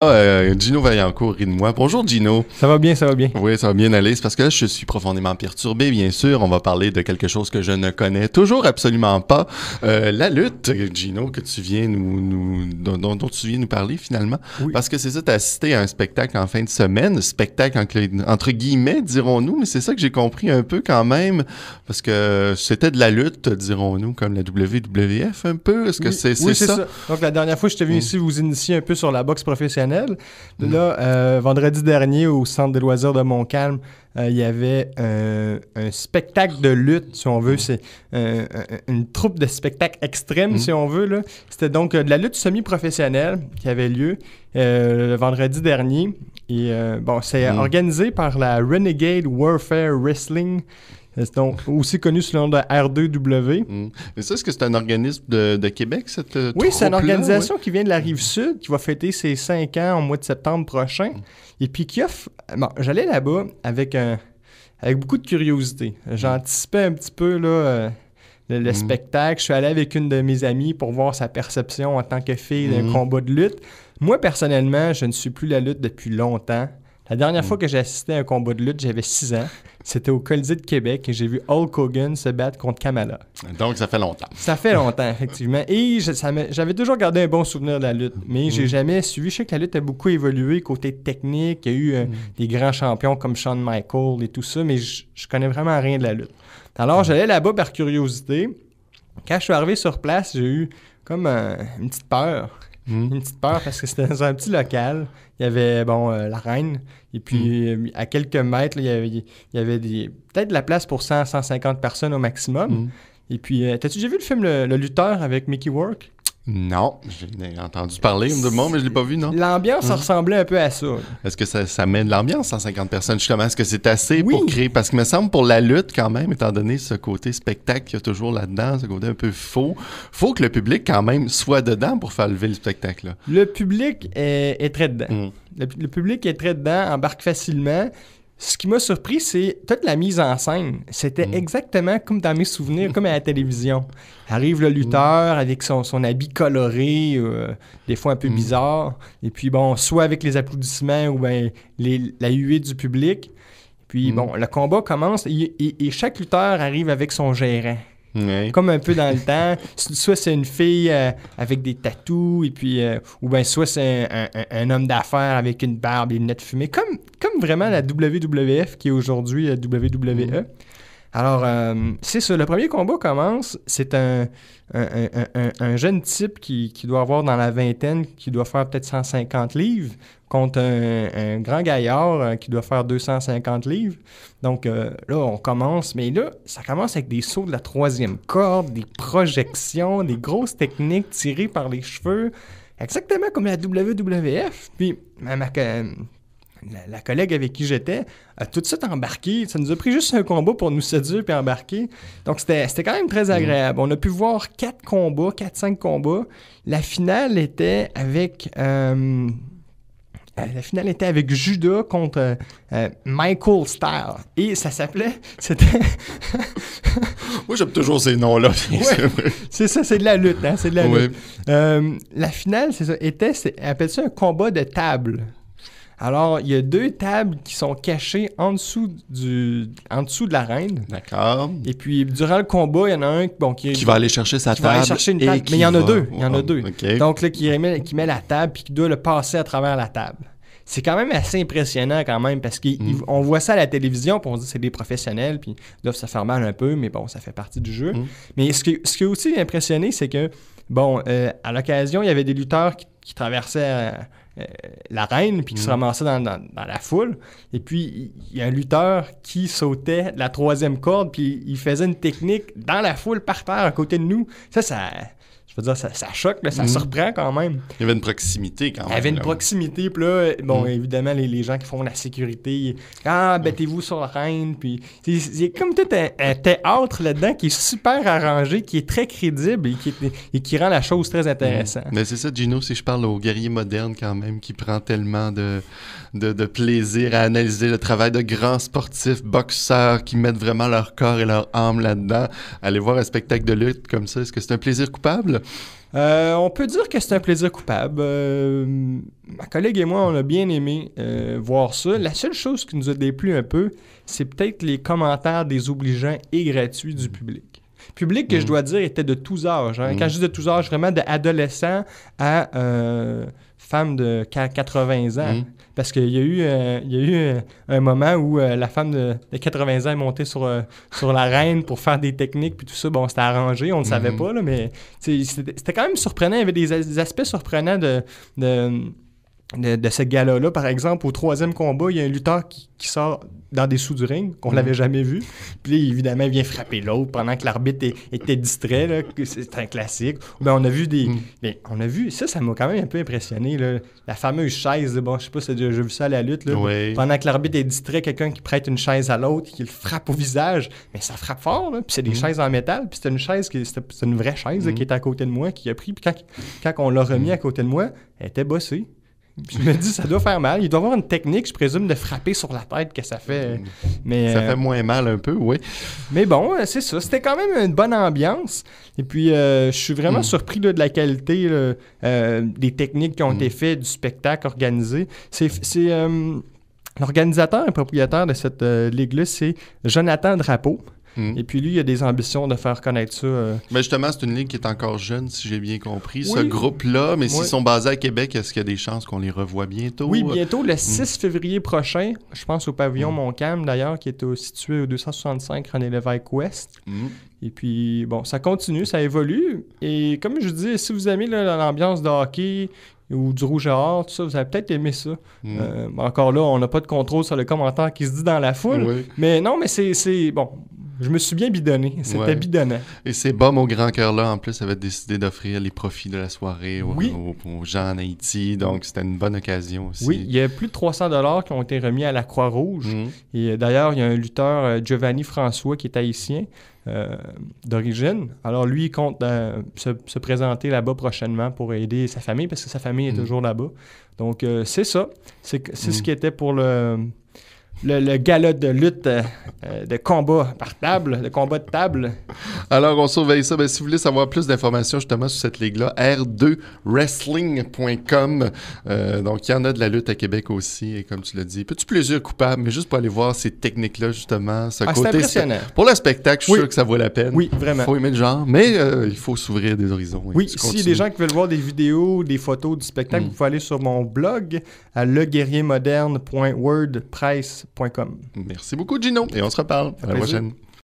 Gino Vaillancourt rit de moi. Bonjour Gino. Ça va bien, ça va bien. Oui, ça va bien aller. C'est parce que là, je suis profondément perturbé, bien sûr. On va parler de quelque chose que je ne connais toujours absolument pas. La lutte, Gino, que tu viens dont tu viens nous parler finalement. Oui. Parce que c'est ça, tu as assisté à un spectacle en fin de semaine. Spectacle entre guillemets, dirons-nous. Mais c'est ça que j'ai compris un peu quand même. Parce que c'était de la lutte, dirons-nous, comme la WWF un peu. Est-ce que c'est ça? Donc la dernière fois, je t'ai venu ici vous initier un peu sur la boxe professionnelle. Là, vendredi dernier, au Centre des loisirs de Montcalm, il y avait un spectacle de lutte, si on veut. C'est une troupe de spectacle extrême, si on veut. Là. C'était donc de la lutte semi-professionnelle qui avait lieu le vendredi dernier. Et c'est organisé par la Renegade Warfare Wrestling. C'est donc aussi connu sous le nom de R2W. Mais ça, est-ce que c'est un organisme de Québec, cette Oui, c'est une organisation ouais? qui vient de la Rive-Sud, qui va fêter ses 5 ans au mois de septembre prochain. Et puis qui offre... Bon, j'allais là-bas avec beaucoup de curiosité. J'anticipais un petit peu là, le spectacle. Je suis allé avec une de mes amies pour voir sa perception en tant que fille d'un combat de lutte. Moi, personnellement, je ne suis plus la lutte depuis longtemps. La dernière fois que j'ai assisté à un combat de lutte, j'avais 6 ans. C'était au Colisée de Québec et j'ai vu Hulk Hogan se battre contre Kamala. Donc, ça fait longtemps. Ça fait longtemps, effectivement. Et j'avais toujours gardé un bon souvenir de la lutte, mais j'ai jamais suivi. Je sais que la lutte a beaucoup évolué côté technique. Il y a eu des grands champions comme Shawn Michaels et tout ça, mais je connais vraiment rien de la lutte. Alors, j'allais là-bas par curiosité. Quand je suis arrivé sur place, j'ai eu comme une petite peur. Une petite peur parce que c'était dans un petit local. Il y avait, la reine. Et puis, à quelques mètres, là, il y avait peut-être de la place pour 100-150 personnes au maximum. Et puis, t'as-tu déjà vu le film Le Lutteur avec Mickey Rourke? Non, j'ai entendu parler de moi, mais je l'ai pas vu, non? L'ambiance, ça ressemblait un peu à ça. Est-ce que ça met de l'ambiance, 150 personnes, justement? Est-ce que c'est assez pour créer... Parce que me semble, pour la lutte, quand même, étant donné ce côté spectacle qu'il y a toujours là-dedans, ce côté un peu faux, faut que le public, quand même, soit dedans pour faire lever le spectacle, là. Le public est très dedans. Le public est très dedans, embarque facilement. Ce qui m'a surpris, c'est toute la mise en scène. C'était exactement comme dans mes souvenirs, comme à la télévision. Arrive le lutteur avec son habit coloré, des fois un peu bizarre. Et puis, soit avec les applaudissements ou bien la huée du public. Puis, le combat commence et chaque lutteur arrive avec son gérant. Oui. Comme un peu dans le temps. Soit c'est une fille avec des tatous, et puis, ou bien soit c'est un homme d'affaires avec une barbe et une lunettes fumées, comme vraiment la WWF qui est aujourd'hui la WWE. Alors, c'est ça. Le premier combat commence. C'est un jeune type qui doit avoir dans la vingtaine, qui doit faire peut-être 150 livres, contre un grand gaillard qui doit faire 250 livres. Donc, là, on commence. Mais là, ça commence avec des sauts de la 3e corde, des projections, des grosses techniques tirées par les cheveux. Exactement comme la WWF. Puis, la collègue avec qui j'étais a tout de suite embarqué. Ça nous a pris juste un combat pour nous séduire puis embarquer. Donc, c'était quand même très agréable. On a pu voir 4-5 combats. La finale était avec... La finale était avec Judas contre Michael Style. Et ça s'appelait... C'était... Moi, j'aime toujours ces noms-là. Ouais, c'est ça, c'est de la lutte. Hein? C'est de la lutte. La finale, c'est ça. On appelle ça un combat de table. Alors, il y a 2 tables qui sont cachées en dessous de l'arène. D'accord. Et puis, durant le combat, il y en a un qui va aller chercher sa table. Va aller chercher une table. Mais il y en a 2. Il y en a 2. Okay. Donc, là, qui met la table puis qui doit le passer à travers la table. C'est quand même assez impressionnant quand même parce qu'on voit ça à la télévision puis on se dit que c'est des professionnels puis ils doivent se faire mal un peu, mais bon, ça fait partie du jeu. Mais ce qui est aussi impressionné, c'est que, à l'occasion, il y avait des lutteurs qui traversaient l'arène puis qui se ramassaient dans la foule. Et puis, il y a un lutteur qui sautait de la 3e corde puis il faisait une technique dans la foule par terre à côté de nous. Je veux dire, ça choque, là, ça surprend quand même. Il y avait une proximité quand même. Il y avait une proximité, puis là, évidemment, les gens qui font la sécurité, battez-vous sur la reine, puis il y a comme tout un théâtre là-dedans qui est super arrangé, qui est très crédible et qui rend la chose très intéressante. Mais c'est ça, Gino, si je parle au guerrier moderne quand même, qui prend tellement de plaisir à analyser le travail de grands sportifs, boxeurs, qui mettent vraiment leur corps et leur âme là-dedans. Aller voir un spectacle de lutte comme ça, est-ce que c'est un plaisir coupable? On peut dire que c'est un plaisir coupable. Ma collègue et moi, on a bien aimé voir ça. La seule chose qui nous a déplu un peu, c'est peut-être les commentaires désobligeants et gratuits du public. Public que je dois dire était de tous âges. Hein. Quand je dis de tous âges, vraiment d'adolescents à femmes de 80 ans. Parce qu'il y a eu un moment où la femme de 80 ans est montée sur la reine pour faire des techniques, puis tout ça, bon, c'était arrangé, on ne le savait pas, là, mais c'était quand même surprenant. Il y avait des aspects surprenants de ce gala-là. Par exemple, au 3e combat, il y a un lutteur qui sort dans des sous du ring, qu'on l'avait jamais vu. Puis évidemment, il vient frapper l'autre pendant que l'arbitre était distrait. Là, c'est un classique. Ben, on a vu ça m'a quand même un peu impressionné. Là, la fameuse chaise, bon, je sais pas si j'ai vu ça à la lutte. Là, pendant que l'arbitre est distrait, quelqu'un qui prête une chaise à l'autre, qui le frappe au visage. Mais ça frappe fort, là. Puis c'est des chaises en métal. Puis c'était une chaise, c'était une vraie chaise là, qui était à côté de moi, qui a pris. Puis quand on l'a remis à côté de moi, elle était bossée. Puis je me dis, ça doit faire mal. Il doit y avoir une technique, je présume, de frapper sur la tête que ça fait. Mais, ça fait moins mal un peu, oui. Mais bon, c'est ça. C'était quand même une bonne ambiance. Et puis, je suis vraiment surpris là, de la qualité là, des techniques qui ont été faites, du spectacle organisé. L'organisateur et propriétaire de cette ligue-là, c'est Jonathan Drapeau. Et puis lui, il a des ambitions de faire connaître ça. Mais justement, c'est une ligue qui est encore jeune, si j'ai bien compris. Ce groupe-là, mais s'ils sont basés à Québec, est-ce qu'il y a des chances qu'on les revoie bientôt? Oui, bientôt, le 6 février prochain. Je pense au pavillon Montcalm, d'ailleurs, qui est situé au 265 René Lévesque Ouest. Et puis, bon, ça continue, ça évolue. Et comme je vous dis, si vous aimez là, l'ambiance de hockey ou du rouge à or, tout ça, vous allez peut-être aimer ça. Encore là, on n'a pas de contrôle sur le commentaire qui se dit dans la foule. Mais non, mais c'est bon... Je me suis bien bidonné. C'était bidonnant. Et c'est Bum au Grand Cœur-là, en plus, avait décidé d'offrir les profits de la soirée aux gens en Haïti. Donc, c'était une bonne occasion aussi. Oui, il y a plus de 300$ qui ont été remis à la Croix-Rouge. Et d'ailleurs, il y a un lutteur, Giovanni François, qui est haïtien d'origine. Alors, lui, il compte se présenter là-bas prochainement pour aider sa famille, parce que sa famille est toujours là-bas. Donc, c'est ça. C'est ce qui était pour le gala de lutte de combat par table, de combat de table. Alors, on surveille ça. Si vous voulez savoir plus d'informations justement sur cette ligue-là, r2wrestling.com. Donc, il y en a de la lutte à Québec aussi. Et comme tu l'as dit, petit plaisir coupable, mais juste pour aller voir ces techniques-là, justement. Ce côté, c'est impressionnant. Pour le spectacle, je suis sûr que ça vaut la peine. Oui, vraiment. Il faut aimer le genre, mais il faut s'ouvrir des horizons. Oui, s'il y a des gens qui veulent voir des vidéos, des photos du spectacle, vous pouvez aller sur mon blog à leguerriermoderne.wordpress.com. Merci beaucoup, Gino. Et on se reparle. À la prochaine.